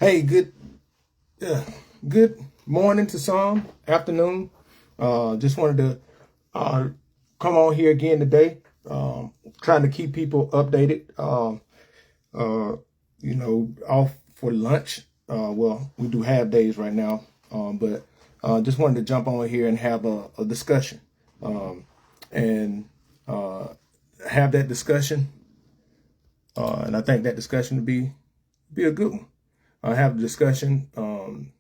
Hey, good morning to some, afternoon. Just wanted to come on here again today. Trying to keep people updated. Uh, off for lunch. Well, we do half days right now. But just wanted to jump on here and have a discussion. And have that discussion. And I think that discussion would be a good one. I have a discussion in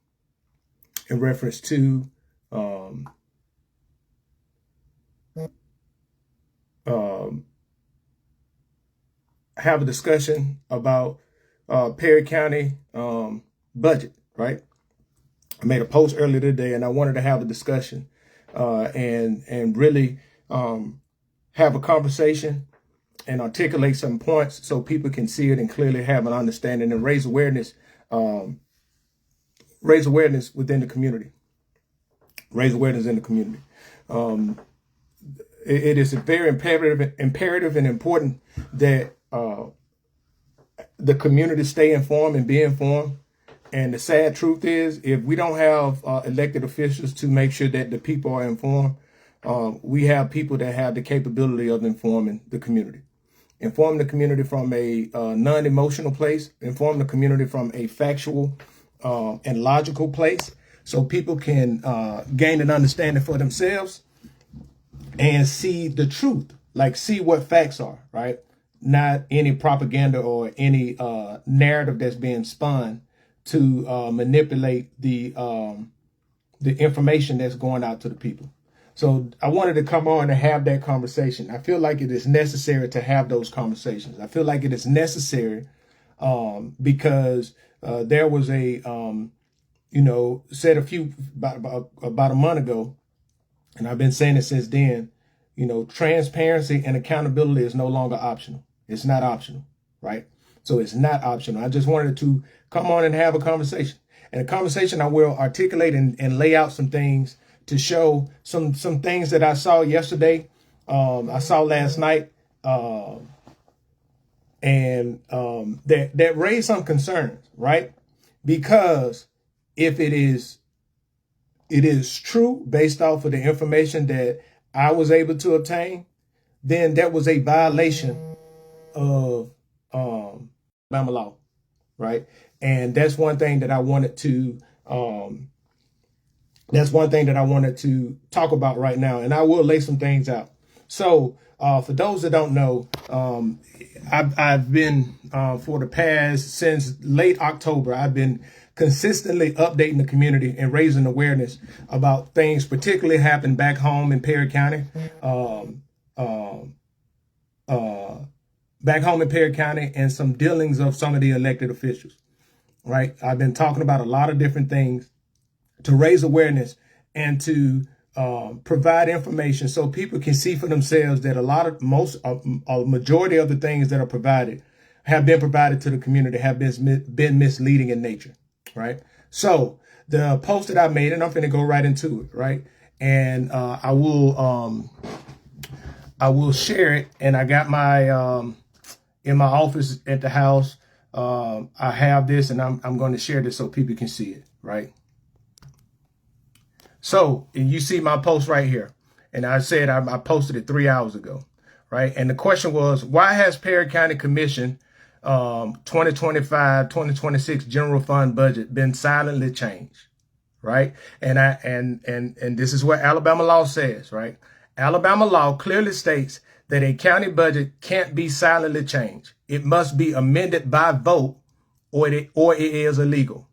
reference to um, have a discussion about Perry County budget, right? I made a post earlier today, and I wanted to have a discussion and really have a conversation and articulate some points so people can see it and clearly have an understanding and raise awareness within the community. Raise awareness in the community. It is very imperative and important that the community stay informed and be informed. And the sad truth is, if we don't have elected officials to make sure that the people are informed, we have people that have the capability of informing the community. Inform the community from a non-emotional place. Inform the community from a factual and logical place, so people can gain an understanding for themselves and see the truth, like see what facts are, right? Not any propaganda or any narrative that's being spun to manipulate the information that's going out to the people. So I wanted to come on and have that conversation. I feel like it is necessary to have those conversations. I feel like it is necessary because there was a, said about a month ago, and I've been saying it since then, transparency and accountability is no longer optional. It's not optional, right? So it's not optional. I just wanted to come on and have a conversation. And a conversation I will articulate and lay out some things to show some things that I saw yesterday, I saw last night, and that raised some concerns, right? Because if it is true based off of the information that I was able to obtain, then that was a violation of Alabama law, right? And that's one thing that I wanted to talk about right now, and I will lay some things out. So for those that don't know, I've been for the past, since late October, I've been consistently updating the community and raising awareness about things particularly happen back home in Perry County, and some dealings of some of the elected officials, right? I've been talking about a lot of different things to raise awareness and to provide information so people can see for themselves that a majority of the things that are have been provided to the community have been misleading in nature, right? So the post that I made, and I'm going to go right into it, right? And I will share it. And I got my in my office at the house. I have this, and I'm going to share this so people can see it, right? So you see my post right here. And I said I posted it 3 hours ago, right? And the question was, why has Perry County Commission 2025-2026 general fund budget been silently changed, right? And this is what Alabama law says, right? Alabama law clearly states that a county budget can't be silently changed. It must be amended by vote, or it is illegal.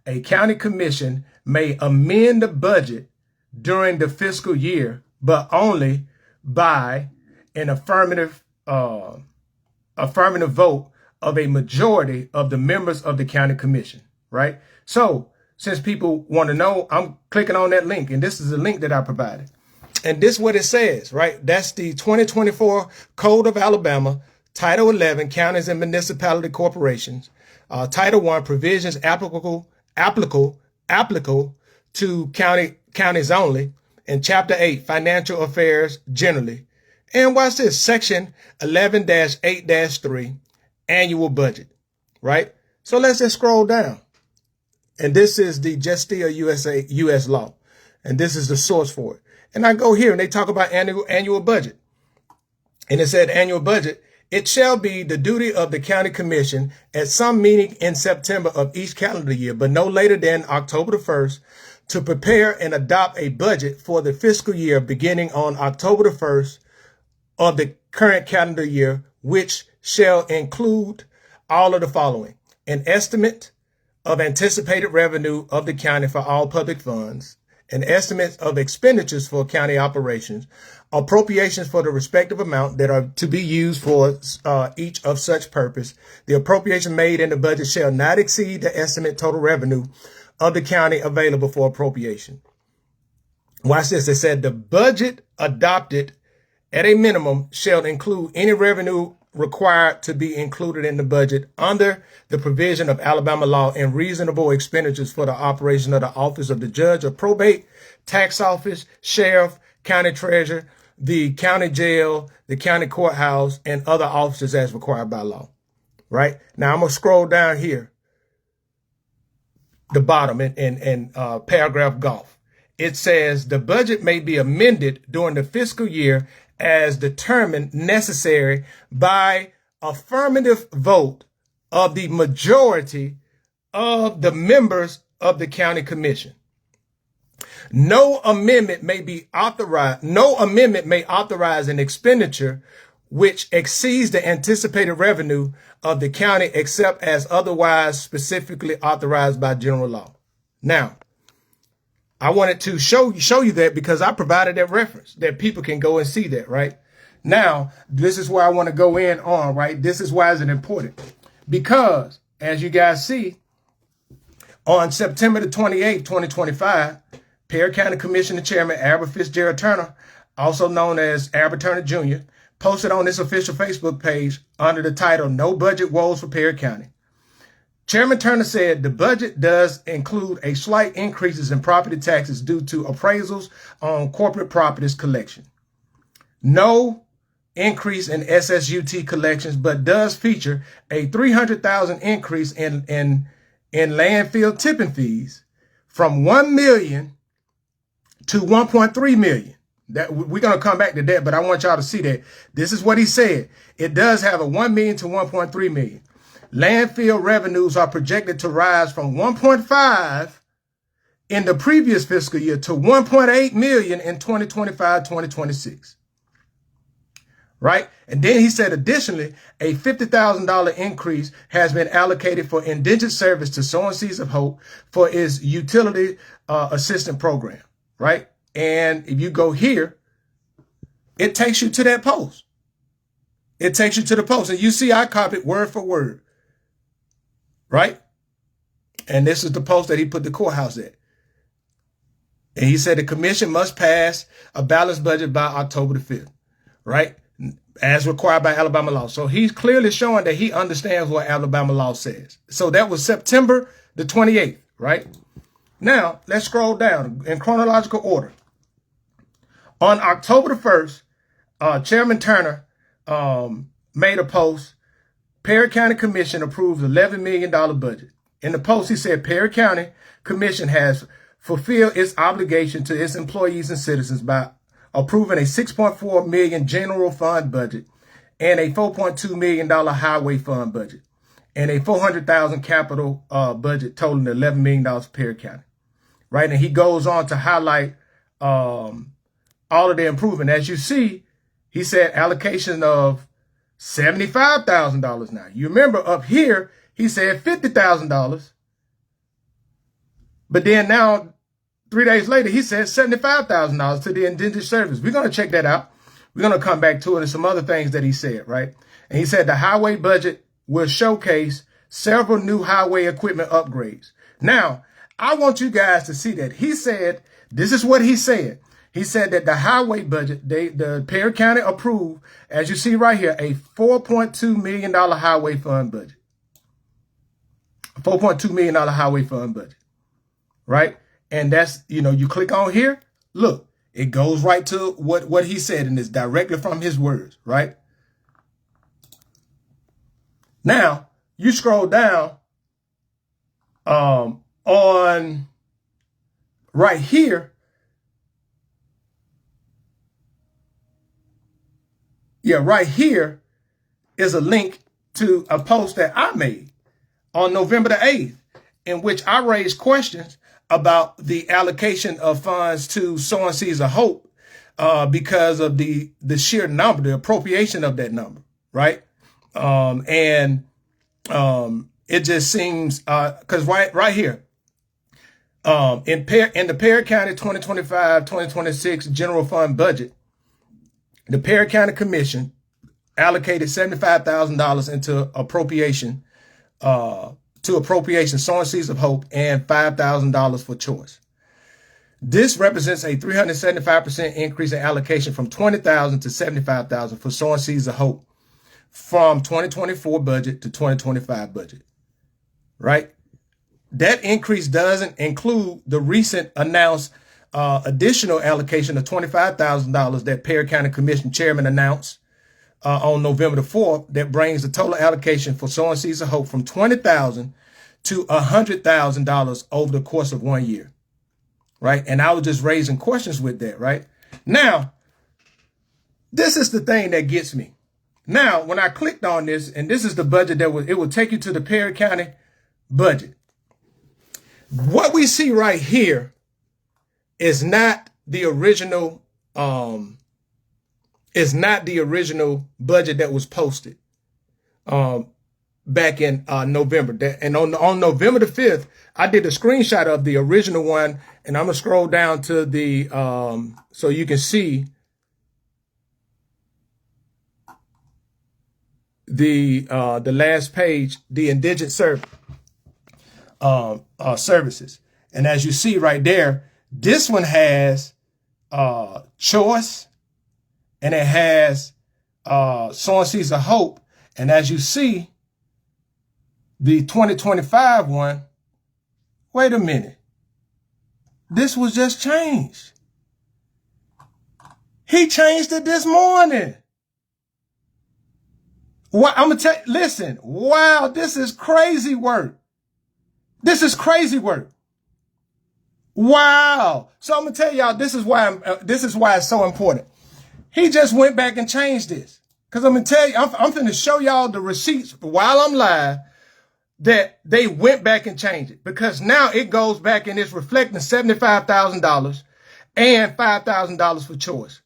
A county commission may amend the budget during the fiscal year, but only by an affirmative vote of a majority of the members of the county commission, right? So since people want to know, I'm clicking on that link, and this is the link that I provided. And this is what it says, right? That's the 2024 Code of Alabama, Title 11, Counties and Municipality Corporations, Title 1, Provisions applicable to counties only, and Chapter 8, Financial Affairs generally. And watch this, Section 11-8-3, Annual Budget, right? So let's just scroll down. And this is the Gestia USA US law. And this is the source for it. And I go here and they talk about annual budget. And it said annual budget. It shall be the duty of the county commission at some meeting in September of each calendar year, but no later than October the 1st, to prepare and adopt a budget for the fiscal year beginning on October the 1st of the current calendar year, which shall include all of the following: an estimate of anticipated revenue of the county for all public funds, an estimate of expenditures for county operations, appropriations for the respective amount that are to be used for each of such purpose. The appropriation made in the budget shall not exceed the estimate total revenue of the county available for appropriation. Watch this. It said the budget adopted at a minimum shall include any revenue required to be included in the budget under the provision of Alabama law and reasonable expenditures for the operation of the office of the judge of probate, tax office, sheriff, county treasurer, the county jail, the county courthouse, and other offices as required by law. Right? Now I'm going to scroll down here, the bottom in paragraph golf. It says the budget may be amended during the fiscal year as determined necessary by affirmative vote of the majority of the members of the county commission. No amendment may authorize an expenditure which exceeds the anticipated revenue of the county except as otherwise specifically authorized by general law. Now, I wanted to show you that because I provided that reference that people can go and see that, right? Now, this is where I want to go in on, right? This is why it's important. Because, as you guys see, on September the 28th, 2025, Perry County Commissioner Chairman Albert Fitzgerald Turner, also known as Albert Turner Jr., posted on his official Facebook page under the title, "No Budget Woes for Perry County." Chairman Turner said the budget does include a slight increases in property taxes due to appraisals on corporate properties collection. No increase in SSUT collections, but does feature a $300,000 increase in landfill tipping fees from $1 million to $1.3 million. That we're going to come back to that, but I want y'all to see that. This is what he said. It does have a $1 million to $1.3 million. Landfill revenues are projected to rise from 1.5 in the previous fiscal year to 1.8 million in 2025-2026. Right? And then he said, additionally, a $50,000 increase has been allocated for indigent service to Sowing Seeds of Hope for its utility assistance program. Right? And if you go here, it takes you to that post. It takes you to the post. And you see I copied word for word. Right? And this is the post that he put the courthouse at. And he said the commission must pass a balanced budget by October the 5th. Right? As required by Alabama law. So he's clearly showing that he understands what Alabama law says. So that was September the 28th. Right? Now, let's scroll down in chronological order. On October the 1st, Chairman Turner made a post. Perry County Commission approves $11 million budget. In the post, he said Perry County Commission has fulfilled its obligation to its employees and citizens by approving a $6.4 million general fund budget and a $4.2 million highway fund budget and a $400,000 capital budget totaling $11 million for Perry County. Right. And he goes on to highlight all of the improvement. As you see, he said allocation of $75,000 now. You remember up here, he said $50,000. But then now, 3 days later, he said $75,000 to the indigent service. We're going to check that out. We're going to come back to it and some other things that he said, right? And he said the highway budget will showcase several new highway equipment upgrades. Now, I want you guys to see that. He said, this is what he said. He said that the highway budget, the Perry County approved, as you see right here, a $4.2 million highway fund budget. A $4.2 million highway fund budget. Right? And that's, you click on here. Look, it goes right to what he said, and it's directly from his words. Right? Now, you scroll down on on right here, right here is a link to a post that I made on November the 8th, in which I raised questions about the allocation of funds to Sowing Seeds of Hope because of the sheer number, the appropriation of that number, right? It just seems, because right here, in the Perry County 2025-2026 general fund budget, the Perry County Commission allocated $75,000 into appropriation, Sowing Seeds of Hope, and $5,000 for choice. This represents a 375% increase in allocation from $20,000 to $75,000 for Sowing Seeds of Hope from 2024 budget to 2025 budget, right? That increase doesn't include the recent announced additional allocation of $25,000 that Perry County Commission Chairman announced on November the 4th, that brings the total allocation for Sowing Seeds of Hope from $20,000 to $100,000 over the course of 1 year, right? And I was just raising questions with that, right? Now, this is the thing that gets me. Now, when I clicked on this, and this is the budget it will take you to the Perry County budget. What we see right here is not the original, budget that was posted back in November. And on November the 5th, I did a screenshot of the original one, and I'm gonna scroll down to the so you can see the last page, the indigent services. And as you see right there, this one has choice, and it has Sowing Seeds of Hope. And as you see, the 2025 one, wait a minute, this was just changed. He changed it this morning. What I'm gonna tell you, listen, wow, this is crazy work. This is crazy work. Wow. So I'm gonna tell y'all, this is why it's so important. He just went back and changed this. Cause I'm gonna tell you, I'm gonna show y'all the receipts while I'm live that they went back and changed it. Because now it goes back and it's reflecting $75,000 and $5,000 for choice.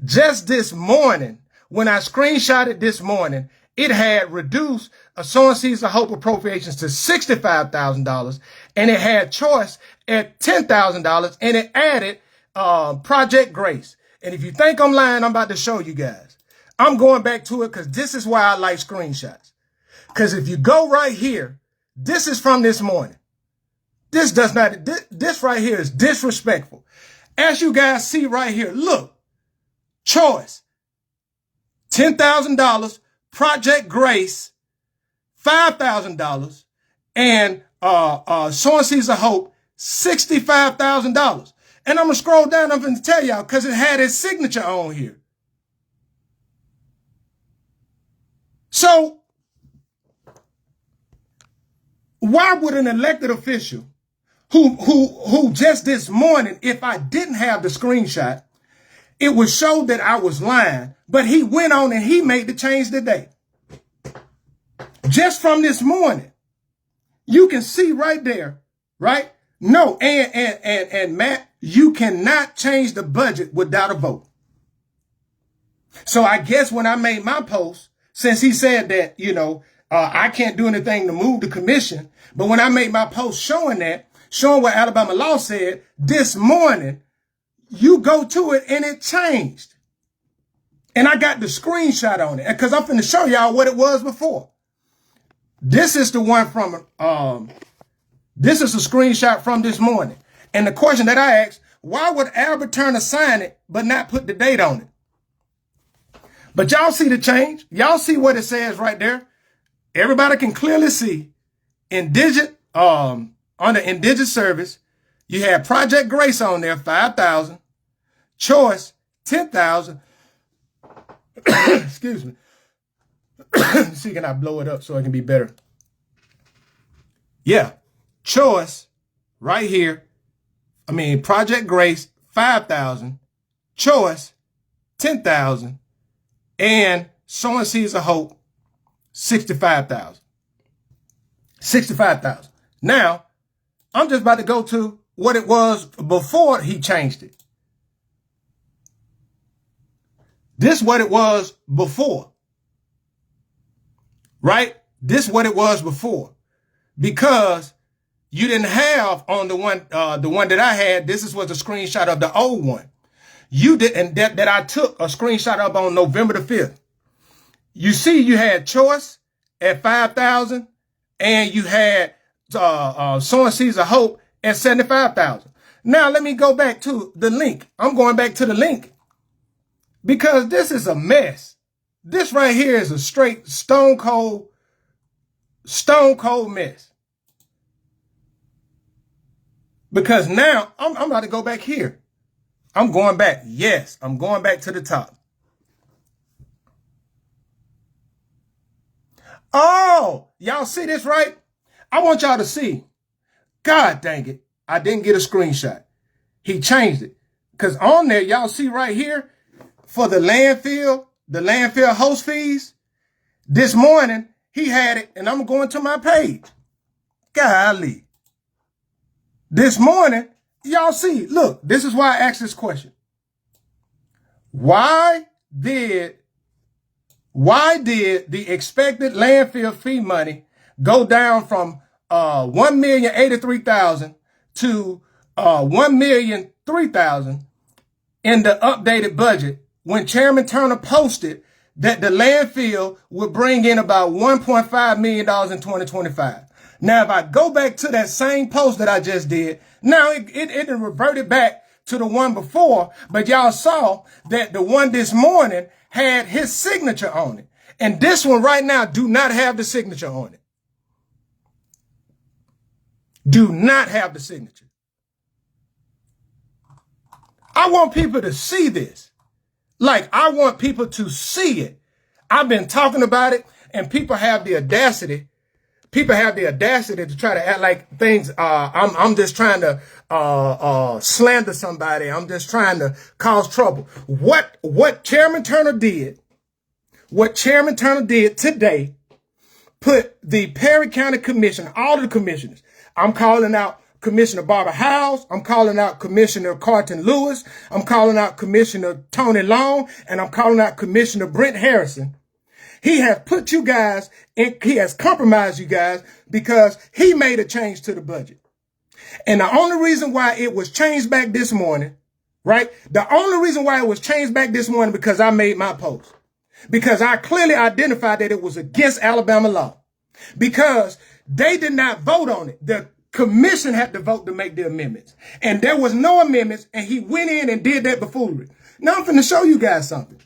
Just this morning, when I screenshotted this morning, it had reduced a Sowing Seeds of Hope appropriations to $65,000, and it had choice at $10,000, and it added Project Grace. And if you think I'm lying, I'm about to show you guys. I'm going back to it because this is why I like screenshots. Because if you go right here, this is from this morning. This right here is disrespectful. As you guys see right here, look, choice, $10,000, Project Grace, $5,000, and Sowing Seeds of Hope, $65,000. And I'm going to scroll down, I'm going to tell y'all, because it had his signature on here. So, why would an elected official who just this morning, if I didn't have the screenshot, it would show that I was lying, but he went on and he made the change today. Just from this morning, you can see right there, right? No, and Matt, you cannot change the budget without a vote. So I guess when I made my post, since he said that, I can't do anything to move the commission, but when I made my post showing what Alabama law said this morning, you go to it and it changed. And I got the screenshot on it because I'm finna show y'all what it was before. This is the one from, this is a screenshot from this morning. And the question that I asked, why would Albert Turner sign it but not put the date on it? But y'all see the change? Y'all see what it says right there? Everybody can clearly see indigent, under indigent service, you have Project Grace on there, 5,000, choice, 10,000. Excuse me. See, can I blow it up so it can be better? Yeah. Choice, right here. I mean, Project Grace, 5,000, Choice, 10,000, and Sowing Seeds of Hope, 65,000. 65,000. Now, I'm just about to go to what it was before he changed it. This is what it was before. Right? This is what it was before. Because you didn't have on the one that I had, this was a screenshot of the old one. You did, and that I took a screenshot of on November the 5th. You see, you had Choice at 5,000, and you had Sowing Seeds of Hope at 75,000. Now let me go back to the link. I'm going back to the link because this is a mess. This right here is a straight stone cold mess. Because now I'm about to go back here. I'm going back. Yes, I'm going back to the top. Oh, y'all see this, right? I want y'all to see. God dang it. I didn't get a screenshot. He changed it. Because on there, y'all see right here, for the landfill host fees, this morning, he had it, and I'm going to my page. Golly. This morning, y'all see, look, this is why I asked this question. Why did the expected landfill fee money go down from $1,083,000 to $1,003,000 in the updated budget when Chairman Turner posted that the landfill would bring in about $1.5 million in 2025? Now, if I go back to that same post that I just did, now it reverted back to the one before, but y'all saw that the one this morning had his signature on it. And this one right now do not have the signature on it. Do not have the signature. I want people to see this. Like, I want people to see it. I've been talking about it, and people have the audacity to try to act like things, I'm just trying to slander somebody. I'm just trying to cause trouble. What Chairman Turner did today, put the Perry County Commission, all of the commissioners, I'm calling out Commissioner Barbara Howes, I'm calling out Commissioner Carlton Lewis, I'm calling out Commissioner Tony Long, and I'm calling out Commissioner Brent Harrison. He has put you guys in, he has compromised you guys because he made a change to the budget. And the only reason why it was changed back this morning, right? The only reason why it was changed back this morning because I made my post. Because I clearly identified that it was against Alabama law. Because they did not vote on it. The commission had to vote to make the amendments. And there was no amendments, and he went in and did that buffoonery. Now I'm finna show you guys something.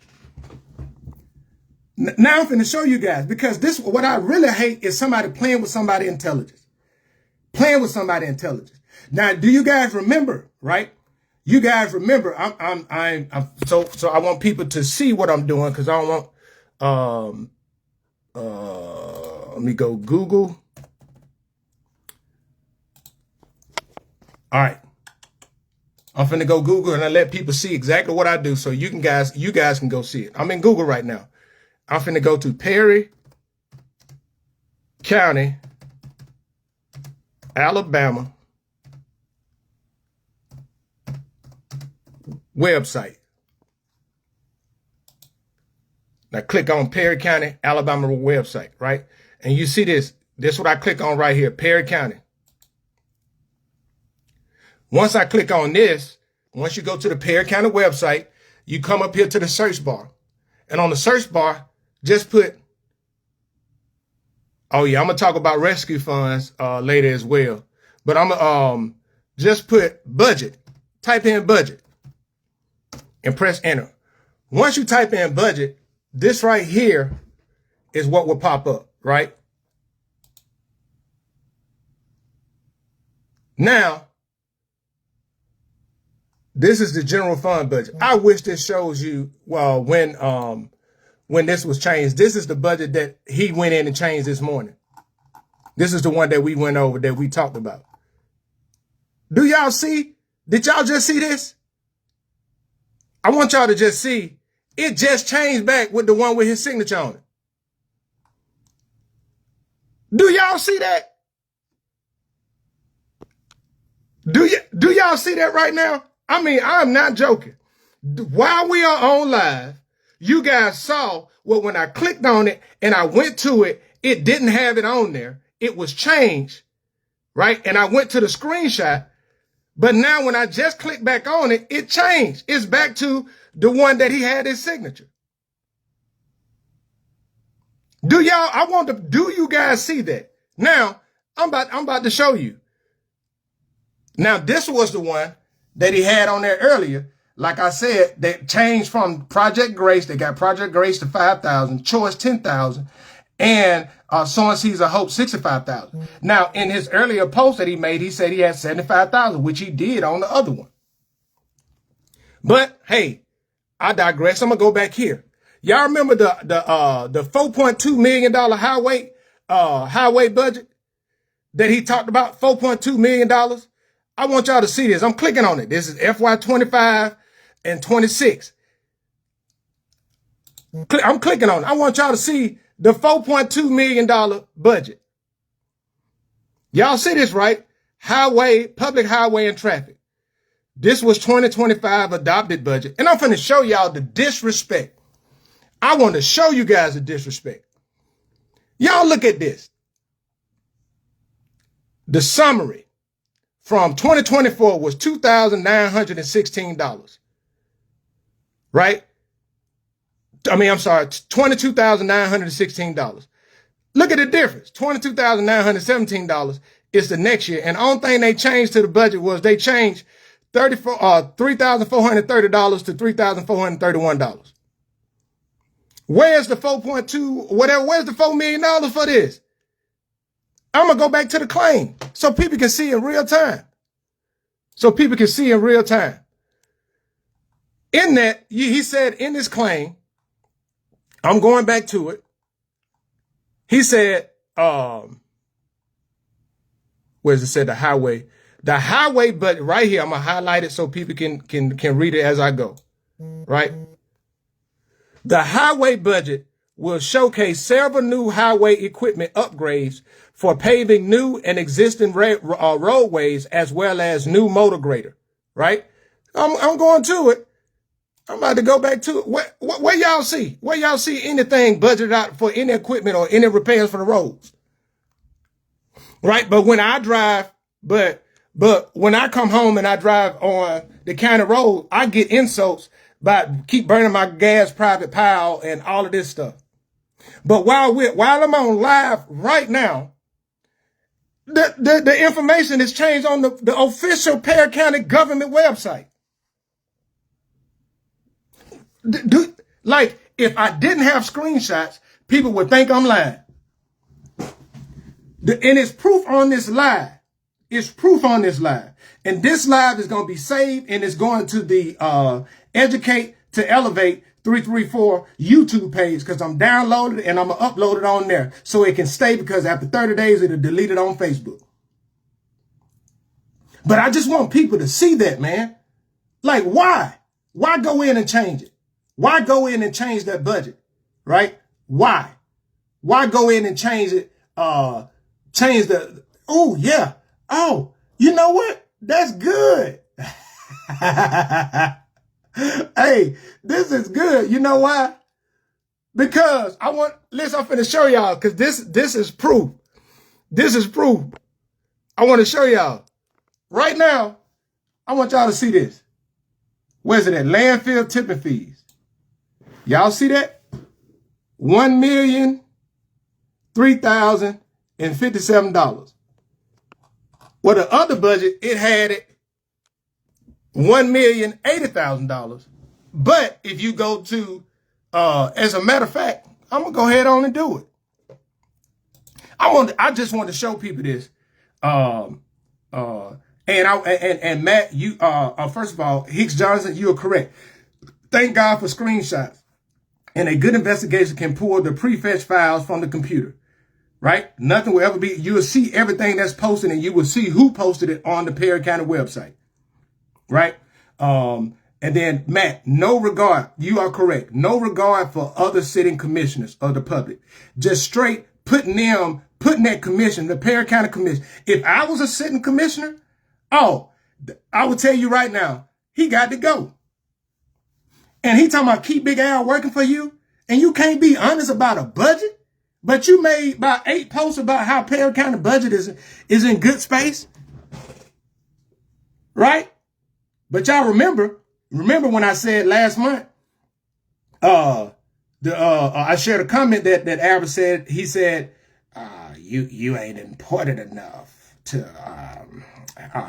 Now I'm finna show you guys, because this, what I really hate is somebody playing with somebody's intelligence. Playing with somebody's intelligence. Now, do you guys remember, right? You guys remember, so I want people to see what I'm doing, because I don't want, let me go Google. All right. I'm finna go Google and I let people see exactly what I do, so you guys can go see it. I'm in Google right now. I'm finna go to Perry County, Alabama website. Now click on Perry County, Alabama website, right? And you see this. This is what I click on right here, Perry County. Once I click on this, once you go to the Perry County website, you come up here to the search bar. And on the search bar, just put, oh yeah, I'm going to talk about rescue funds later as well. But I'm going to just put budget. Type in budget and press enter. Once you type in budget, this right here is what will pop up, right? Now, this is the general fund budget. I wish this shows you, well, when this was changed. This is the budget that he went in and changed this morning. This is the one that we went over, that we talked about. Do y'all see? Did y'all just see this? I want y'all to just see. It just changed back with the one with his signature on it. Do y'all see that? Do y'all see that right now? I mean, I'm not joking. While we are on live, you guys saw what when I clicked on it and I went to it, it didn't have it on there. It was changed, right? And I went to the screenshot. But now when I just click back on it, it changed. It's back to the one that he had his signature. Do you guys see that? Now, I'm about to show you. Now, this was the one that he had on there earlier. Like I said, they changed from Project Grace. They got Project Grace to 5,000, Choice 10,000, and Sowing Seeds of Hope 65,000. Now, in his earlier post that he made, he said he had 75,000, which he did on the other one. But hey, I digress. I'm gonna go back here. Y'all remember the $4.2 million highway budget that he talked about? $4.2 million. I want y'all to see this. I'm clicking on it. This is FY25 and 26. I'm clicking on it. I want y'all to see the $4.2 million budget. Y'all see this, right? Highway, public highway and traffic. This was 2025 adopted budget. And I'm finna show y'all the disrespect. I want to show you guys the disrespect. Y'all look at this. The summary from 2024 was $2,916. Right? I mean, I'm sorry, $22,916. Look at the difference. $22,917 is the next year. And the only thing they changed to the budget was they changed $3,430 to $3,431. Where's the 4.2, whatever, where's the $4 million for this? I'm going to go back to the claim so people can see in real time. In that, he said in this claim, I'm going back to it. He said, where's it said the highway? The highway, but right here, I'm going to highlight it so people can read it as I go. Right? The highway budget will showcase several new highway equipment upgrades for paving new and existing roadways as well as new motor grader. Right? I'm going to it. I'm about to go back to it. Where y'all see? Where y'all see anything budgeted out for any equipment or any repairs for the roads? Right? But when I drive, but when I come home and I drive on the county road, I get insults by keep burning my gas private pile and all of this stuff. But while I'm on live right now, the information is changed on the official Perry County government website. Like, if I didn't have screenshots, people would think I'm lying. And it's proof on this live. And this live is going to be saved and it's going to the Educate to Elevate 334 YouTube page because I'm downloaded and I'm going to upload it on there so it can stay because after 30 days, it'll delete it on Facebook. But I just want people to see that, man. Like, why? Why go in and change it? Why go in and change that budget? Right? Why? Why go in and change it? Change the, oh, yeah. Oh, you know what? That's good. Hey, this is good. You know why? Because I'm finna show y'all because this is proof. This is proof. I want to show y'all. Right now, I want y'all to see this. Where's it at? Landfill tipping fees. Y'all see that? $1,003,057. Well, the other budget, it had it $1,080,000. But if you go to, as a matter of fact, I'm gonna go ahead on and do it. I just want to show people this. And Matt, you first of all, Hicks Johnson, you are correct. Thank God for screenshots. And a good investigation can pull the prefetch files from the computer. right? Nothing will ever be, you will see everything that's posted and you will see who posted it on the Perry County website, right? And then Matt, no regard, you are correct. No regard for other sitting commissioners of the public. Just straight putting that commission, the Perry County Commission. If I was a sitting commissioner, I would tell you right now, he got to go. And he talking about keep Big Al working for you. And you can't be honest about a budget. But you made about 8 posts about how Perry County budget is in good space. Right? But y'all remember when I said last month, I shared a comment that Albert said, he said, you ain't important enough to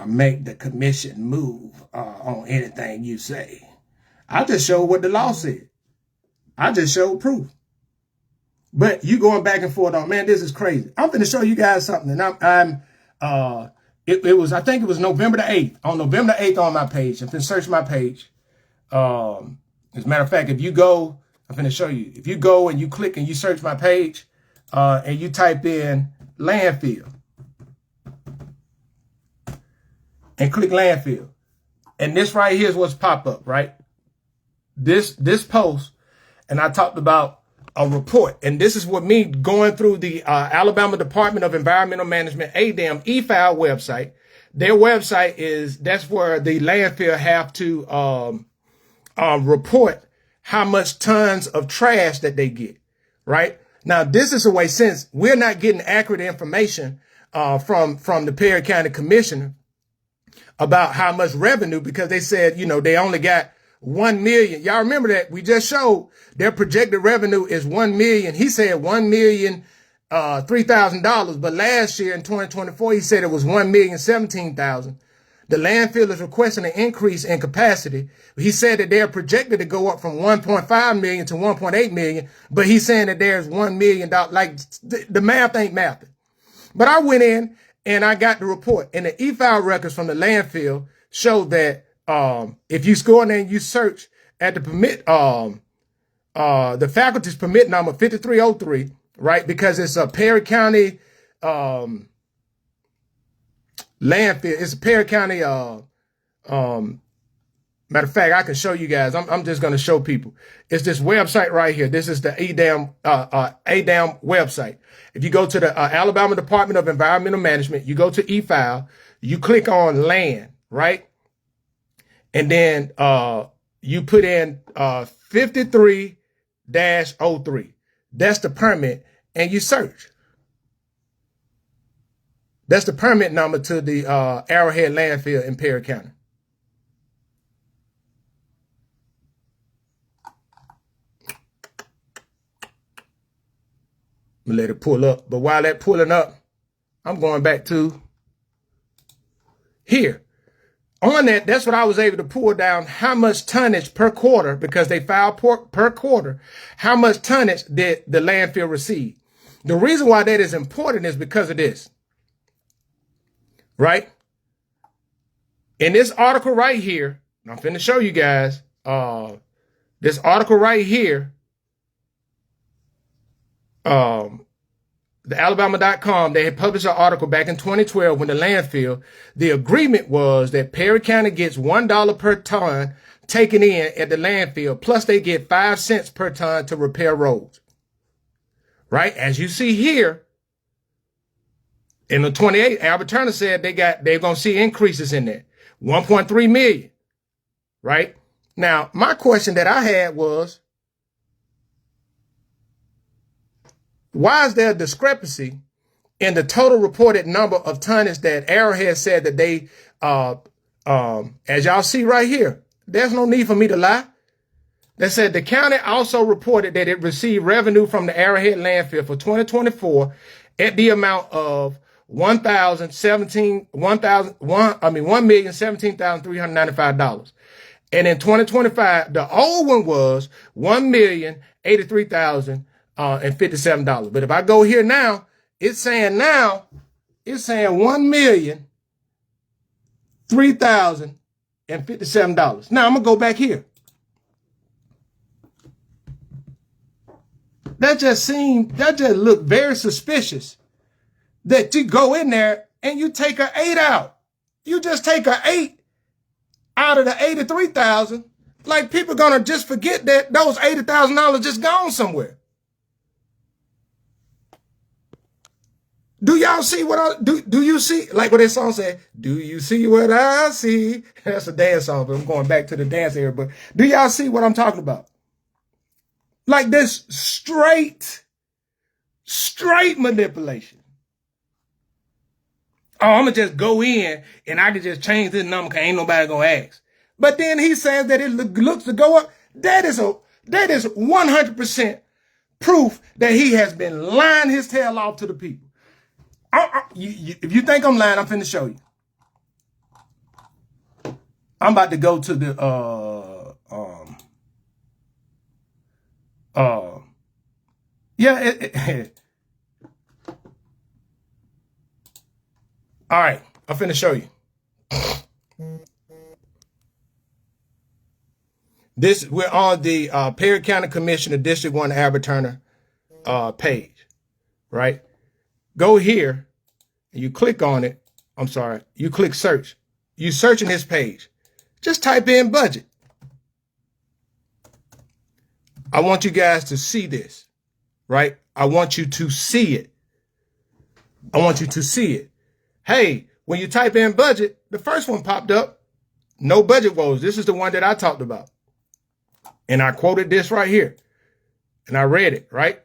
make the commission move on anything you say. I just showed what the law said. I just showed proof. But you going back and forth on, man, this is crazy. I'm going to show you guys something. And I think it was November the 8th. On November the 8th on my page, I'm going to search my page. As a matter of fact, if you go, I'm going to show you. If you go and you click and you search my page, and you type in landfill and click landfill. And this right here is what's pop up, right? This post, and I talked about a report, and this is what me going through the Alabama Department of Environmental Management, ADEM e-file website. Their website that's where the landfill have to report how much tons of trash that they get, right? Now, this is a way, since we're not getting accurate information from the Perry County Commissioner about how much revenue, because they said, they only got 1 million. Y'all remember that we just showed their projected revenue is 1 million. He said $1,003,000, but last year in 2024, he said it was 1,017,000. The landfill is requesting an increase in capacity. He said that they're projected to go up from 1.5 million to 1.8 million, but he's saying that there's $1 million. Like the math ain't mathing. But I went in and I got the report, and the e-file records from the landfill show that if you go in there and you search at the permit, the faculty's permit number 5303, right? Because it's a Perry County landfill. It's a Perry County. Matter of fact, I can show you guys. I'm just going to show people. It's this website right here. This is the ADAM website. If you go to the Alabama Department of Environmental Management, you go to e-file, you click on land, right? And then you put in 53-03. That's the permit, and you search. That's the permit number to the Arrowhead landfill in Perry County. I'm gonna let it pull up. But while that's pulling up, I'm going back to here. On that, that's what I was able to pull down how much tonnage per quarter, because they file per quarter, how much tonnage did the landfill receive. The reason why that is important is because of this, right? In this article right here, I'm finna show you guys, this article right here, the Alabama.com, they had published an article back in 2012 when the landfill, the agreement was that Perry County gets $1 per ton taken in at the landfill, plus they get 5 cents per ton to repair roads. Right? As you see here, in the 28th, Albert Turner said they're going to see increases in that. 1.3 million. Right? Now, my question that I had was, why is there a discrepancy in the total reported number of tonnage that Arrowhead said that they, as y'all see right here, there's no need for me to lie. They said the county also reported that it received revenue from the Arrowhead landfill for 2024 at the amount of $1,017,395. And in 2025, the old one was $1,083,057. But if I go here now, it's saying $1,003,057. Now I'm gonna go back here. That just looked very suspicious that you go in there and you take an 8 out. You just take an 8 out of the 83,000. Like, people gonna just forget that those $80,000 just gone somewhere. Do y'all see what I do? You see, like what that song said? Do you see what I see? That's a dance song, but I'm going back to the dance era. But do y'all see what I'm talking about? Like this straight manipulation. Oh, I'm gonna just go in and I can just change this number because ain't nobody gonna ask. But then he says that it looks to go up. That is 100% proof that he has been lying his tail off to the people. If you think I'm lying, I'm finna show you. I'm about to go to the all right, I'm finna show you. We're on the Perry County Commissioner District 1 ad returner page, right? Go here, and you click on it. I'm sorry, you click search. You searching his page. Just type in budget. I want you guys to see this, right? I want you to see it. I want you to see it. Hey, when you type in budget, the first one popped up. No budget woes. This is the one that I talked about. And I quoted this right here. And I read it, right?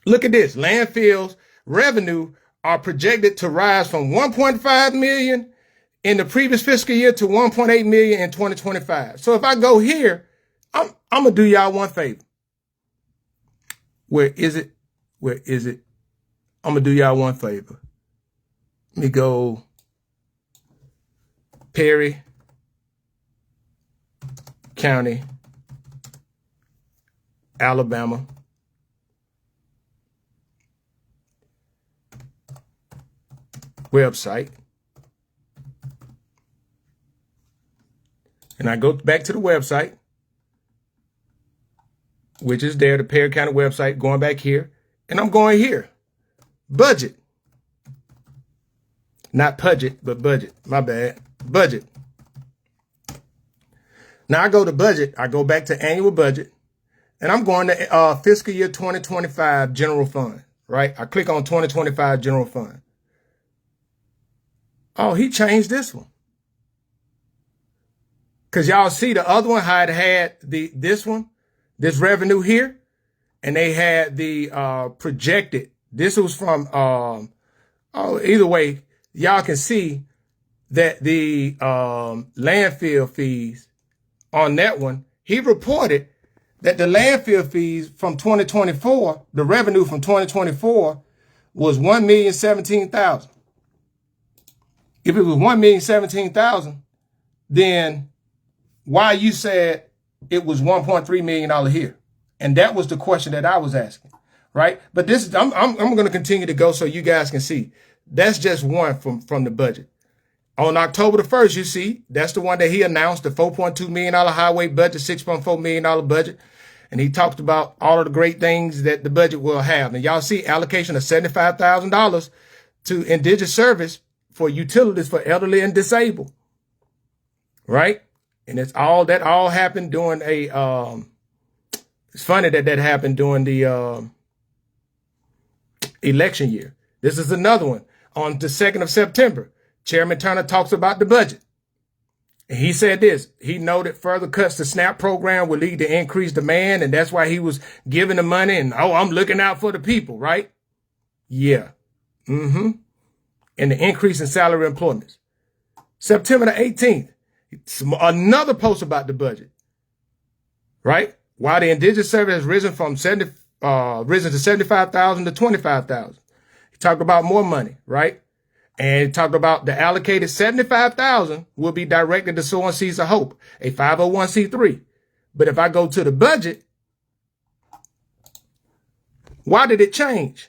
Look at this. Landfills revenue are projected to rise from 1.5 million in the previous fiscal year to 1.8 million in 2025. So if I go here, I'm going to do y'all one favor. Where is it? Where is it? I'm going to do y'all one favor. Let me go Perry County, Alabama. Website. And I go back to the website, which is there, the Perry County website, going back here. And I'm going here. Budget. Not budget, but budget. My bad. Budget. Now I go to budget. I go back to annual budget. And I'm going to fiscal year 2025 general fund, right? I click on 2025 general fund. Oh, he changed this one. Because y'all see the other one, how it had this revenue here. And they had the projected. This was from, either way, y'all can see that the landfill fees on that one, he reported that the landfill fees from 2024, the revenue from 2024 was $1,017,000. If it was $1,017,000, then why you said it was $1.3 million here? And that was the question that I was asking, right? But this is, I'm going to continue to go so you guys can see. That's just one from the budget. On October the 1st, you see, that's the one that he announced, the $4.2 million highway budget, $6.4 million budget. And he talked about all of the great things that the budget will have. And y'all see allocation of $75,000 to indigenous service for utilities for elderly and disabled, right? And that all happened during it's funny that happened during the election year. This is another one. On the 2nd of September, Chairman Turner talks about the budget. And he said this, he noted further cuts to SNAP program will lead to increased demand. And that's why he was giving the money and, I'm looking out for the people, right? Yeah. And the increase in salary employments. September the 18th, another post about the budget, right? While the indigenous service has risen to 75,000 to 25,000. He talked about more money, right? And he talked about the allocated 75,000 will be directed to Sowing Seeds of Hope, a 501c3. But if I go to the budget, why did it change?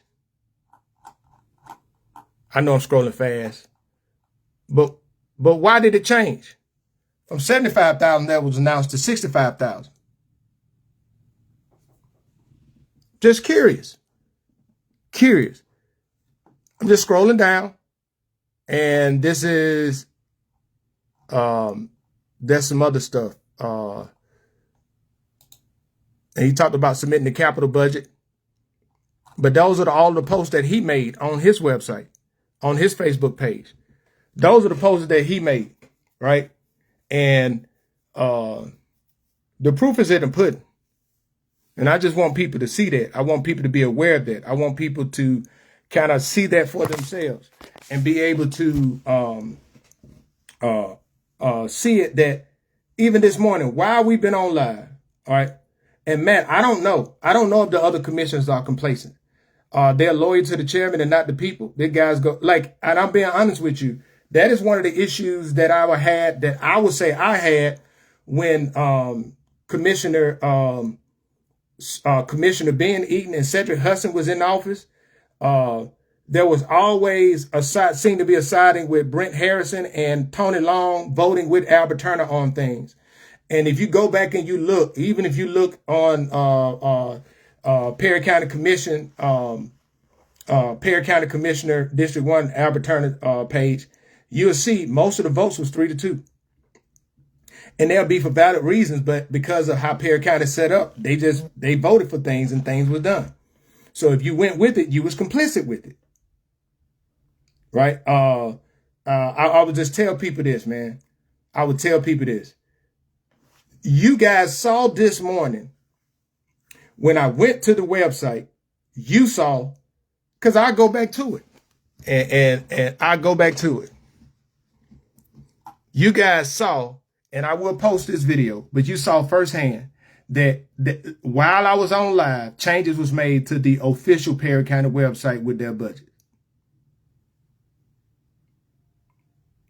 I know I'm scrolling fast, but why did it change? From 75,000 that was announced to 65,000. Just curious. I'm just scrolling down, and this is there's some other stuff. And he talked about submitting the capital budget. But those are all the posts that he made on his website, on his Facebook page. Those are the posts that he made, right? And the proof is in the pudding. And I just want people to see that. I want people to be aware of that. I want people to kind of see that for themselves and be able to see it, that even this morning, while we've been on live, all right? And Matt, I don't know if the other commissioners are complacent. They're loyal to the chairman and not the people. The guys go like, and I'm being honest with you. That is one of the issues that I would say I had when Commissioner Ben Eaton and Cedric Hudson was in office. There was always seemed to be a siding with Brent Harrison and Tony Long voting with Albert Turner on things. And if you go back and you look, even if you look on Perry County Commission, Perry County Commissioner District 1 Albert Turner page, you'll see most of the votes was 3-2. And they'll be for valid reasons, but because of how Perry County is set up, they voted for things and things were done. So if you went with it, you was complicit with it. Right? I would just tell people this, man. I would tell people this. You guys saw this morning when I went to the website, you saw, because I go back to it. And I go back to it. You guys saw, and I will post this video, but you saw firsthand that while I was on live, changes was made to the official Perry County website with their budget.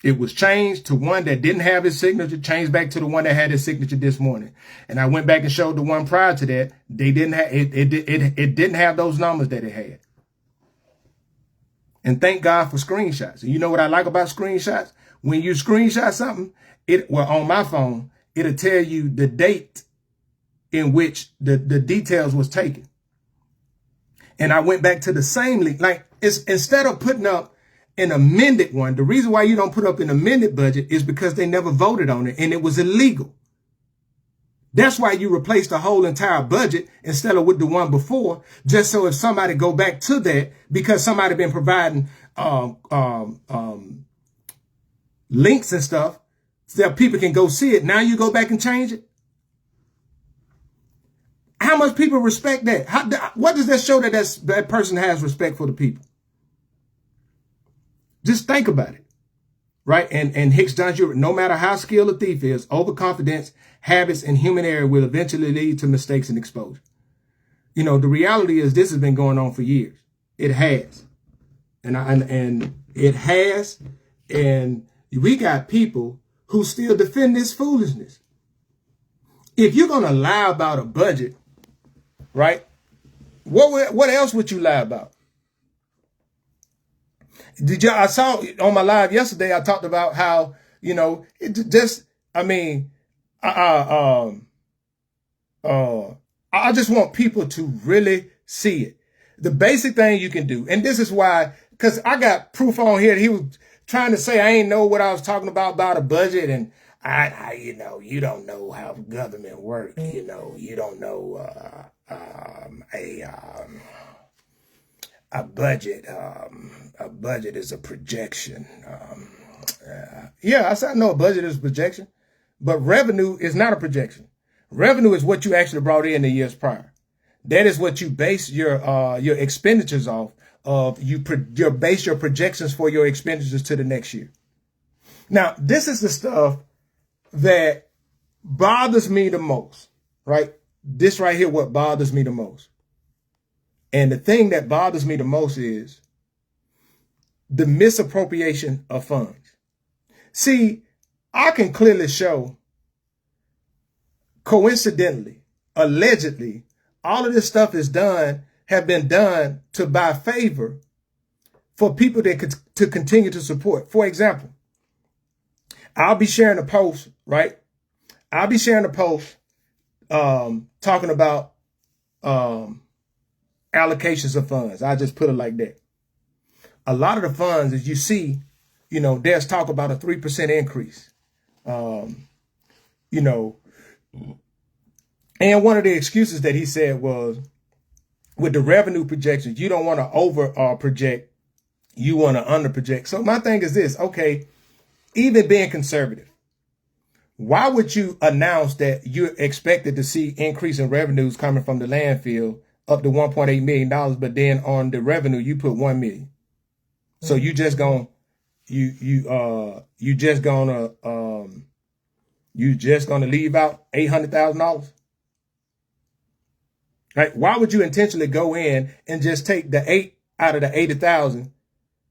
It was changed to one that didn't have his signature, changed back to the one that had his signature this morning. And I went back and showed the one prior to that. They didn't have it didn't have those numbers that it had. And thank God for screenshots. And you know what I like about screenshots? When you screenshot something, on my phone, it'll tell you the date in which the details was taken. And I went back to the same link. Like, it's instead of putting up an amended one, the reason why you don't put up an amended budget is because they never voted on it and it was illegal. That's why you replace the whole entire budget instead of with the one before, just so if somebody go back to that, because somebody been providing links and stuff, so that people can go see it. Now you go back and change it. How much people respect that? What does that show that person has respect for the people? Just think about it, right? And Hicks Johnson, no matter how skilled a thief is, overconfidence, habits, and human error will eventually lead to mistakes and exposure. You know, the reality is this has been going on for years. It has. And it has. And we got people who still defend this foolishness. If you're going to lie about a budget, right? What else would you lie about? I saw on my live yesterday, I talked about how, you know, I just want people to really see it. The basic thing you can do, and this is why, because I got proof on here that he was trying to say I ain't know what I was talking about a budget, and I you know, you don't know how government works, you know, you don't know a budget. A budget is a projection. Yeah, I said I know a budget is a projection, but revenue is not a projection. Revenue is what you actually brought in the years prior. That is what you base your expenditures off of. You base your projections for your expenditures to the next year. Now, this is the stuff that bothers me the most, right? This right here, what bothers me the most. And the thing that bothers me the most is the misappropriation of funds. See, I can clearly show, coincidentally, allegedly, all of this stuff have been done to buy favor for people that to continue to support. For example, I'll be sharing a post, right? I'll be sharing a post talking about allocations of funds. I just put it like that. a lot of the funds, as you see, there's talk about a 3% increase. And one of the excuses that he said was, with the revenue projections, you don't want to over project, you want to under project. So my thing is this, okay, even being conservative, why would you announce that you're expected to see increase in revenues coming from the landfill up to $1.8 million, but then on the revenue you put $1 million? So you just gonna leave out $800,000? Right? Why would you intentionally go in and just take the 8 out of the 80,000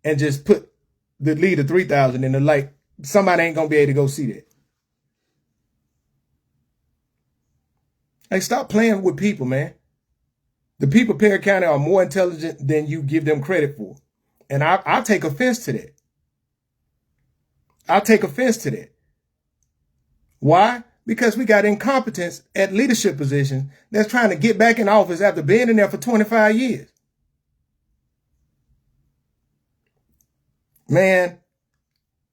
and just put the lead of 3,000 in the light? Somebody ain't gonna be able to go see that. Like, stop playing with people, man. The people of Perry County are more intelligent than you give them credit for. And I take offense to that. I take offense to that. Why? Because we got incompetence at leadership positions that's trying to get back in office after being in there for 25 years. Man,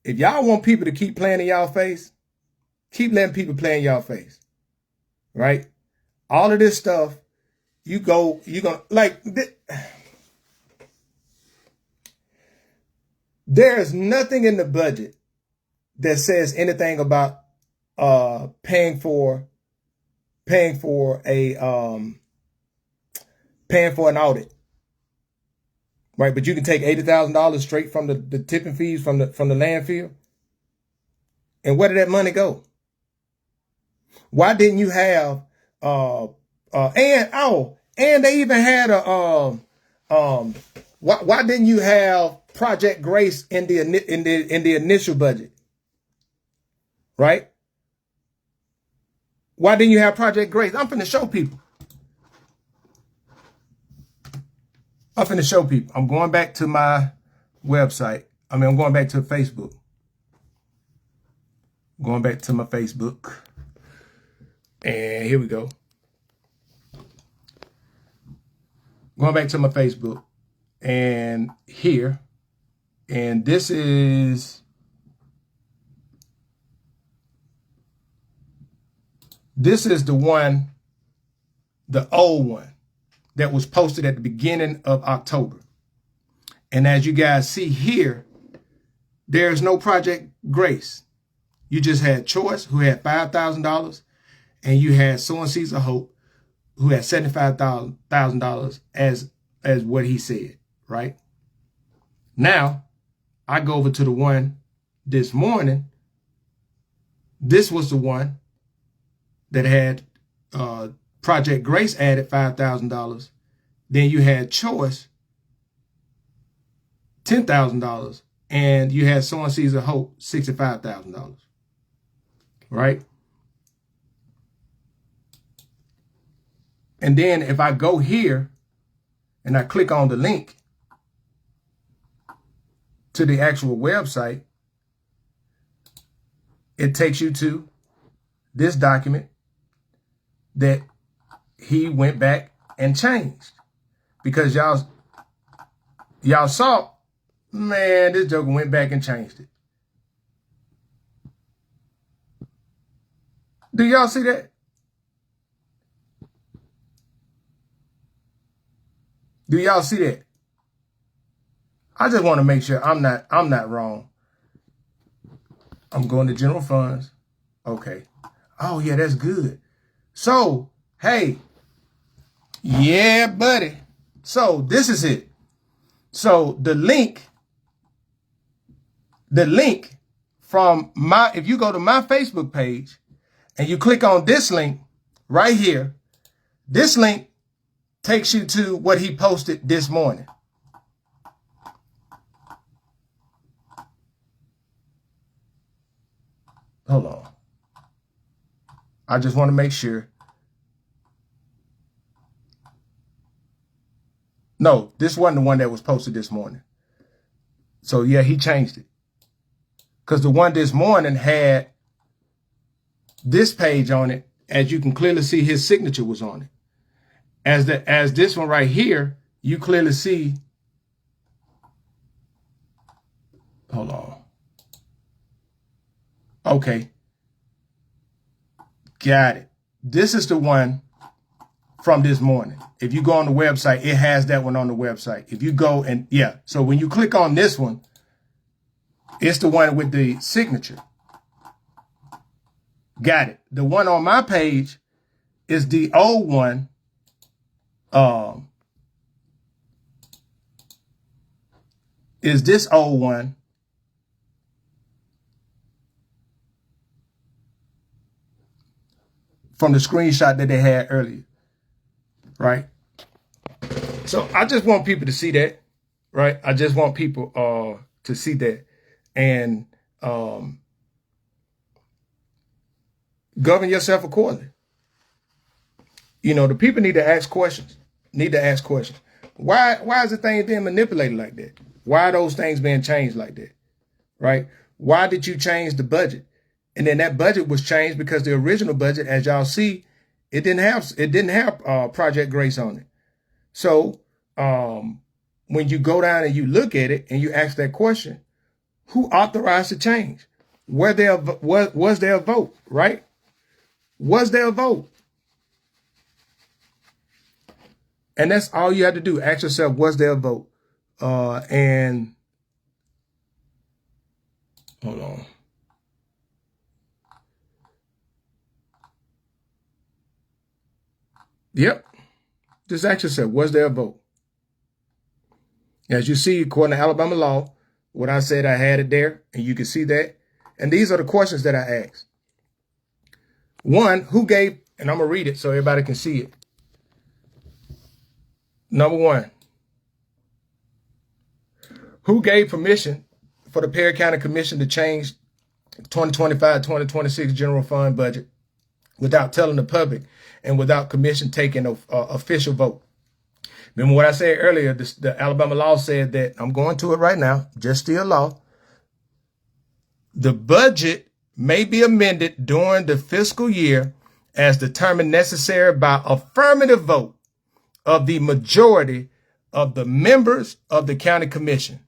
if y'all want people to keep playing in y'all face, keep letting people play in y'all face. Right? All of this stuff, you're gonna like, there is nothing in the budget that says anything about paying for an audit, right? But you can take $80,000 straight from the tipping fees from the landfill. And where did that money go? Why didn't you have and they even had why didn't you have Project Grace in the initial budget, right? Why didn't you have Project Grace? I'm finna show people. I'm going back to my website. I'm going back to Facebook. Going back to my Facebook. And here we go. Going back to my Facebook. And here. And this is the one, the old one that was posted at the beginning of October. And as you guys see here, there's no Project Grace. You just had Choice, who had $5,000, and you had Sowing Seeds of Hope, who had $75,000 as what he said, right? Now, I go over to the one this morning. This was the one that had Project Grace added $5,000. Then you had Choice, $10,000. And you had Sowing Seeds of Hope, $65,000. Right? And then if I go here and I click on the link to the actual website, it takes you to this document that he went back and changed. Because y'all saw, man, this joker went back and changed it. Do y'all see that? Do y'all see that? I just want to make sure I'm not wrong. I'm going to general funds. Okay. Oh yeah, that's good. So, hey, yeah, buddy. So this is it. So the link from if you go to my Facebook page and you click on this link right here, this link takes you to what he posted this morning. Hold on. I just want to make sure. No, this wasn't the one that was posted this morning. So yeah, he changed it. Because the one this morning had this page on it. As you can clearly see, his signature was on it. As this one right here, you clearly see hold on. Okay. Got it. This is the one from this morning. If you go on the website, it has that one on the website. If you go and yeah, so when you click on this one, it's the one with the signature. Got it. The one on my page is the old one. Is this old one. From the screenshot that they had earlier. Right? So I just want people to see that. Right? I just want people to see that. And govern yourself accordingly. You know, the people need to ask questions. Why is the thing being manipulated like that? Why are those things being changed like that? Right? Why did you change the budget? And then that budget was changed because the original budget, as y'all see, it didn't have Project Grace on it. So when you go down and you look at it and you ask that question, who authorized the change? Was there a vote, right? Was there a vote? And that's all you have to do. Ask yourself, was there a vote? And hold on. Yep. Just ask yourself, was there a vote? As you see, according to Alabama law, what I said, I had it there, and you can see that. And these are the questions that I asked. One, who gave, and I'm going to read it so everybody can see it. Number one, who gave permission for the Perry County Commission to change 2025-2026 general fund budget without telling the public and without commission taking an official vote? Remember what I said earlier, the Alabama law said that, I'm going to it right now, just still law. The budget may be amended during the fiscal year as determined necessary by affirmative vote of the majority of the members of the county commission.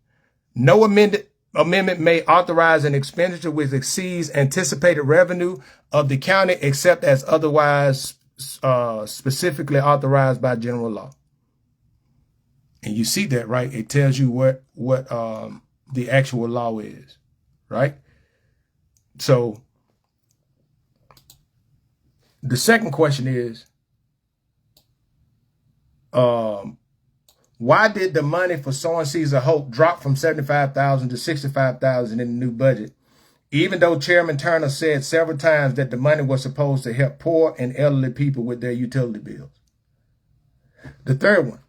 No amendment may authorize an expenditure which exceeds anticipated revenue of the county except as otherwise specifically authorized by general law. And you see that, right? It tells you what the actual law is, right? So the second question is, why did the money for Sowing Seeds of Hope drop from $75,000 to $65,000 in the new budget, even though Chairman Turner said several times that the money was supposed to help poor and elderly people with their utility bills? The third one,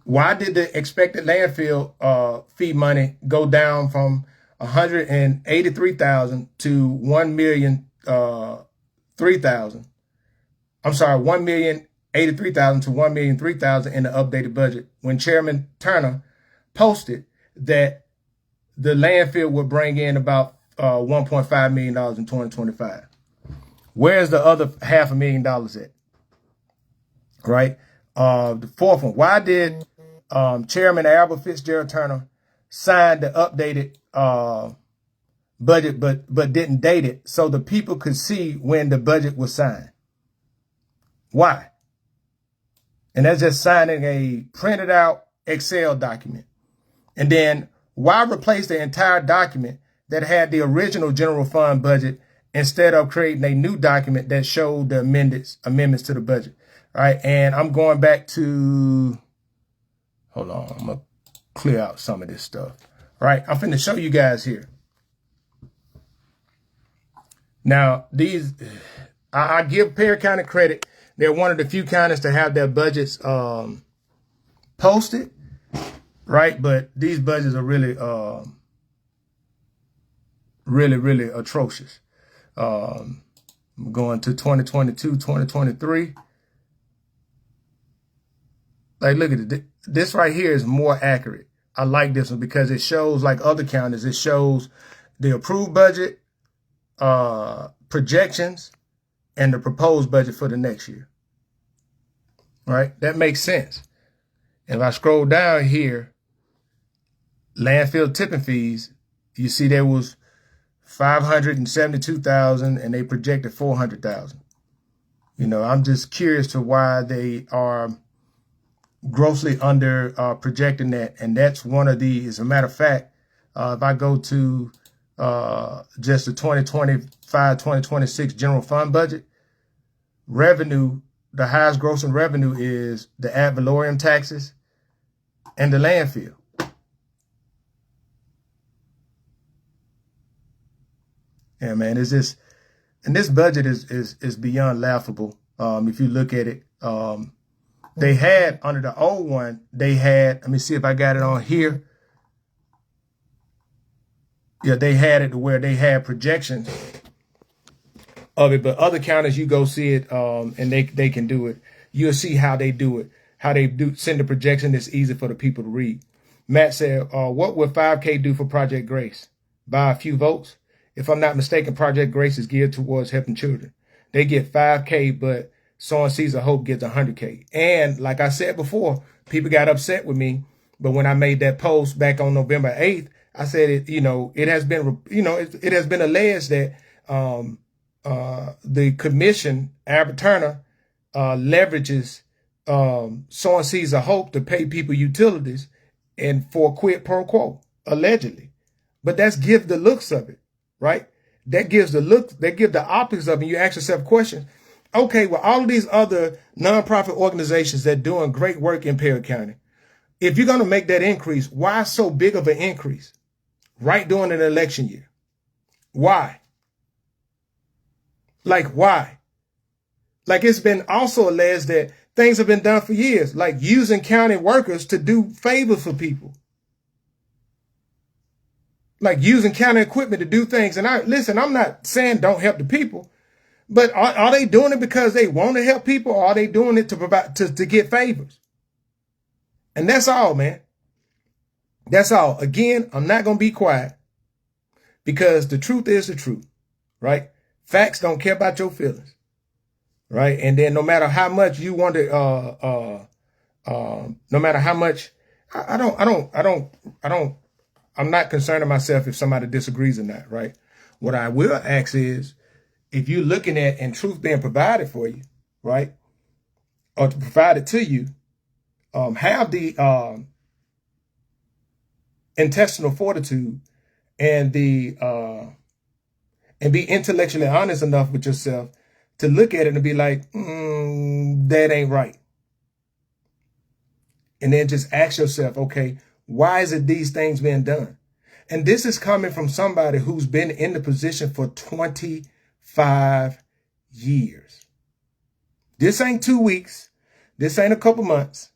why did the expected landfill fee money go down from $183,000 to $1,003,000? I'm sorry, $1,083,000 to $1,003,000 in the updated budget when Chairman Turner posted that the landfill would bring in about $1.5 million in 2025. Where's the other $500,000 at? Right? The fourth one, why did Chairman Albert Fitzgerald Turner sign the updated budget but didn't date it so the people could see when the budget was signed? Why? And that's just signing a printed out Excel document. And then why replace the entire document that had the original general fund budget instead of creating a new document that showed the amendments to the budget? All right. And I'm going back to, hold on, I'm going to clear out some of this stuff. All right. I'm finna show you guys here. Now, these, I give Perry County credit. They're one of the few counties to have their budgets posted, right? But these budgets are really, really atrocious. Going to 2022, 2023. Like, look at it. This right here is more accurate. I like this one because it shows, like other counties, it shows the approved budget, projections, and the proposed budget for the next year. Right? That makes sense. If I scroll down here, landfill tipping fees, you see there was 572,000 and they projected 400,000. You know, I'm just curious to why they are grossly under projecting that. And that's one of the, as a matter of fact, if I go to just the 2025-2026 general fund budget, revenue, the highest grossing revenue is the ad valorem taxes and the landfill. Yeah, man, it's just, and this budget is beyond laughable. If you look at it, they had under the old one, they had, let me see if I got it on here. Yeah, they had it to where they had projections of it, but other counties, you go see it, and they can do it. You'll see how they do it, how they do send the projection that's easy for the people to read. Matt said, what would 5K do for Project Grace? Buy a few votes? If I'm not mistaken, Project Grace is geared towards helping children. They get 5K, but Sowing Seeds of Hope gets 100K. And like I said before, people got upset with me. But when I made that post back on November 8th, I said, it has been, it has been alleged that the commission, Albert Turner, leverages Sowing Seeds of Hope to pay people utilities and for quid pro quo, allegedly. But that's give the looks of it, right? That gives the look, that give the optics of it. And you ask yourself questions. Okay, well, all of these other nonprofit organizations that are doing great work in Perry County, if you're going to make that increase, why so big of an increase right during an election year? Why? Like, why? Like, it's been also alleged that things have been done for years, like using county workers to do favors for people. Like using county equipment to do things. And listen, I'm not saying don't help the people, but are they doing it because they want to help people, or are they doing it to provide, to get favors? And that's all, man. That's all. Again, I'm not going to be quiet because the truth is the truth, right? Facts don't care about your feelings, right? And then no matter how much you want to, no matter how much, I'm not concerning myself if somebody disagrees or not, right? What I will ask is, if you're looking at and truth being provided for you, right, or provided to you, have the intestinal fortitude and the and be intellectually honest enough with yourself to look at it and be like, that ain't right. And then just ask yourself, okay, why is it these things being done? And this is coming from somebody who's been in the position for 25 years. This ain't 2 weeks. This ain't a couple months.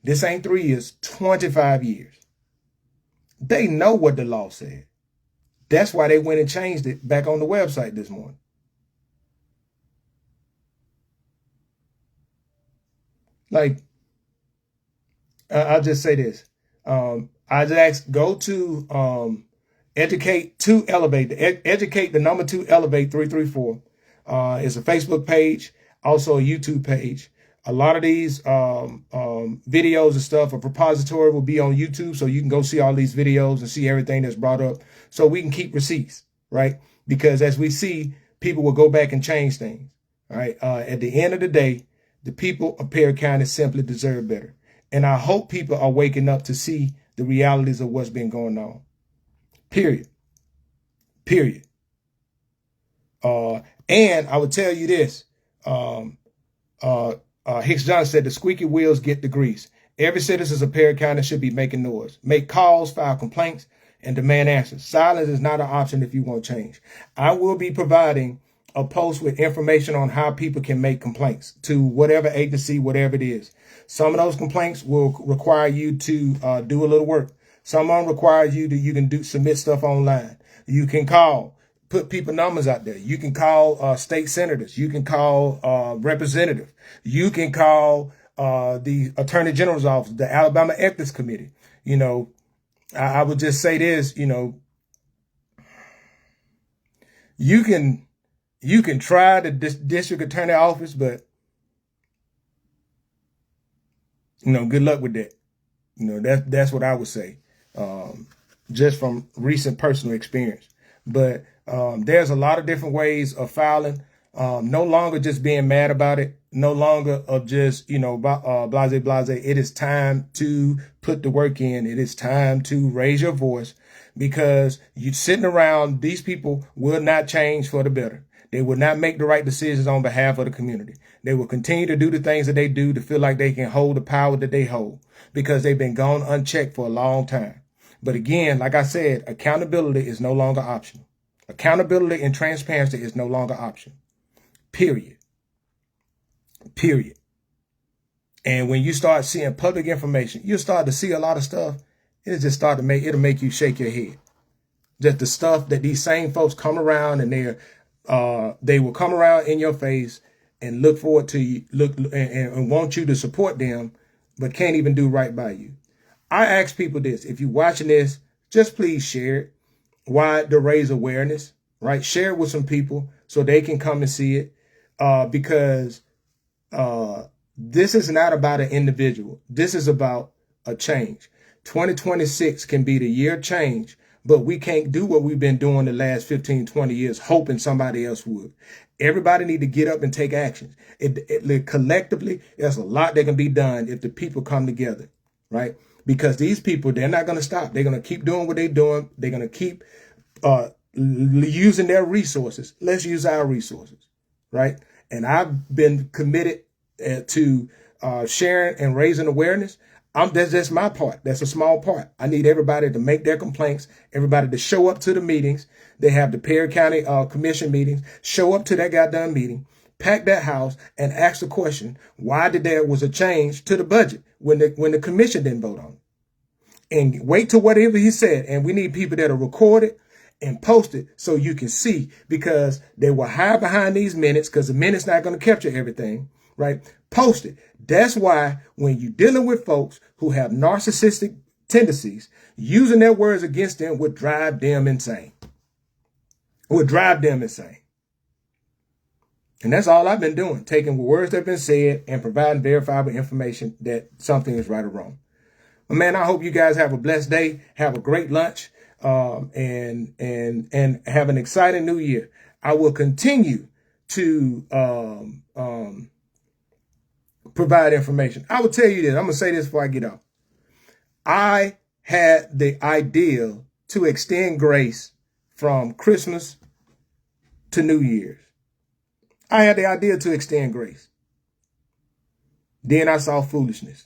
This ain't 3 years, 25 years. They know what the law said. That's why they went and changed it back on the website this morning. Like, I'll just say this. I just go to Educate to Elevate. Educate the number 2 Elevate 334. It's a Facebook page, also a YouTube page. A lot of these videos and stuff, a propository will be on YouTube, so you can go see all these videos and see everything that's brought up, so we can keep receipts, right? Because as we see, people will go back and change things, all right? At the end of the day, the people of Perry County simply deserve better. And I hope people are waking up to see the realities of what's been going on. Period. Period. And I would tell you this. Hicks Johnson said the squeaky wheels get the grease. Every citizen of Perry County should be making noise. Make calls, file complaints, and demand answers. Silence is not an option if you want change. I will be providing a post with information on how people can make complaints to whatever agency, whatever it is. Some of those complaints will require you to do a little work. Some of them require you to submit stuff online. You can call, put people numbers out there. You can call state senators. You can call representatives. You can call the Attorney General's office, the Alabama Ethics Committee. You know, I would just say this, you know, you can try the district attorney office, but, you know, good luck with that. You know, that's what I would say. just from recent personal experience. But there's a lot of different ways of filing. No longer just being mad about it. No longer of just, blase. It is time to put the work in. It is time to raise your voice, because you sitting around, these people will not change for the better. They will not make the right decisions on behalf of the community. They will continue to do the things that they do to feel like they can hold the power that they hold, because they've been gone unchecked for a long time. But again, like I said, accountability is no longer optional. Accountability and transparency is no longer optional. Period. And when you start seeing public information, you start to see a lot of stuff. It'll just it'll make you shake your head. Just the stuff that these same folks come around, and they will come around in your face and look forward to you, and want you to support them, but can't even do right by you. I ask people this: if you're watching this, just please share it. Why? To raise awareness, right? Share it with some people so they can come and see it. Because this is not about an individual. This is about a change. 2026 can be the year of change, but we can't do what we've been doing the last 15, 20 years, hoping somebody else would. Everybody need to get up and take action. Collectively, there's a lot that can be done if the people come together, right? Because these people, they're not going to stop. They're going to keep doing what they're doing. They're going to keep using their resources. Let's use our resources, right? And I've been committed to sharing and raising awareness. That's just my part. That's a small part. I need everybody to make their complaints, everybody to show up to the meetings. They have the Perry County Commission meetings. Show up to that goddamn meeting, pack that house, and ask the question: why did there was a change to the budget when the commission didn't vote on it? And wait till whatever he said. And we need people that'll record it and post it so you can see, because they will hide behind these minutes, because the minutes not going to capture everything, right? Post it. That's why when you're dealing with folks who have narcissistic tendencies, using their words against them would drive them insane. And that's all I've been doing, taking words that have been said and providing verifiable information that something is right or wrong. But man, I hope you guys have a blessed day. Have a great lunch. And have an exciting new year. I will continue to provide information. I will tell you this. I'm going to say this before I get off. I had the idea to extend grace from Christmas to New Year's. I had the idea to extend grace. Then I saw foolishness.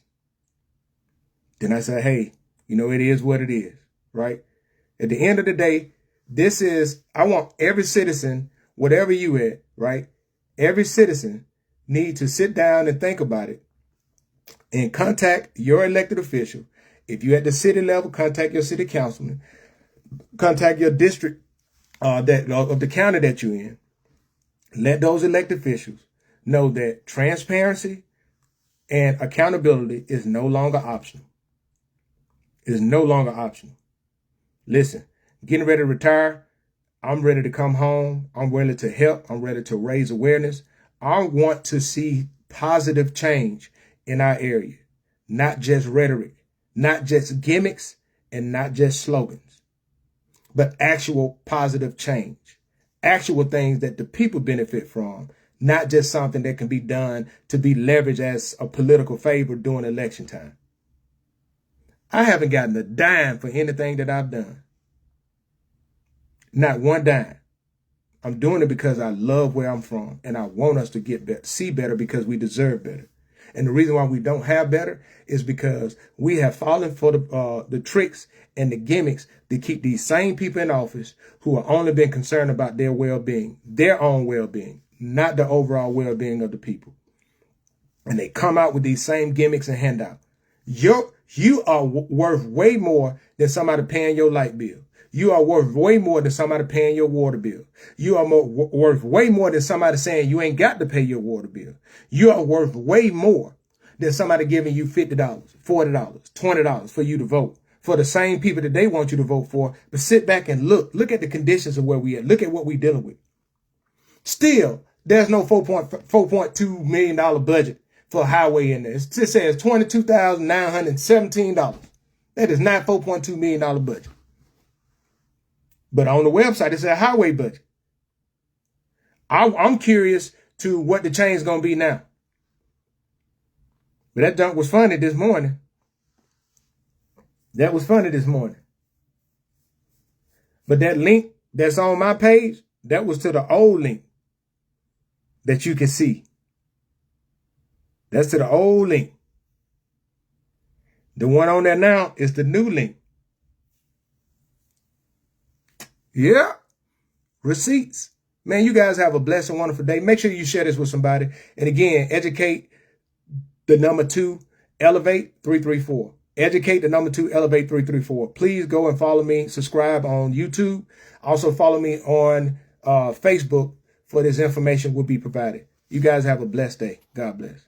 Then I said, hey, it is what it is, right? At the end of the day, I want every citizen, whatever you at, right? Every citizen need to sit down and think about it and contact your elected official. If you're at the city level, contact your city councilman, contact your district of the county that you're in. Let those elected officials know that transparency and accountability is no longer optional. It is no longer optional. Listen, getting ready to retire. I'm ready to come home. I'm ready to help. I'm ready to raise awareness. I want to see positive change in our area, not just rhetoric, not just gimmicks, and not just slogans, but actual positive change, actual things that the people benefit from, not just something that can be done to be leveraged as a political favor during election time. I haven't gotten a dime for anything that I've done. Not one dime. I'm doing it because I love where I'm from, and I want us to get better, see better, because we deserve better. And the reason why we don't have better is because we have fallen for the tricks and the gimmicks to keep these same people in office who are only been concerned about their well-being, their own well-being, not the overall well-being of the people. And they come out with these same gimmicks and handouts. You are worth way more than somebody paying your light bill. You are worth way more than somebody paying your water bill. You are worth way more than somebody saying you ain't got to pay your water bill. You are worth way more than somebody giving you $50, $40, $20 for you to vote for the same people that they want you to vote for. But sit back and look at the conditions of where we at. Look at what we dealing with. Still, there's no $4.2 million budget for a highway in there. It says $22,917. That is not $4.2 million budget. But on the website, it's a highway budget. I'm curious to what the change is going to be now. But that junk was funny this morning. That was funny this morning. But that link that's on my page, that was to the old link that you can see. That's to the old link. The one on there now is the new link. Yeah. Receipts. Man, you guys have a blessed and wonderful day. Make sure you share this with somebody. And again, educate the number 2, Elevate 334. Educate the number 2, Elevate 334. Please go and follow me. Subscribe on YouTube. Also follow me on Facebook for this information will be provided. You guys have a blessed day. God bless.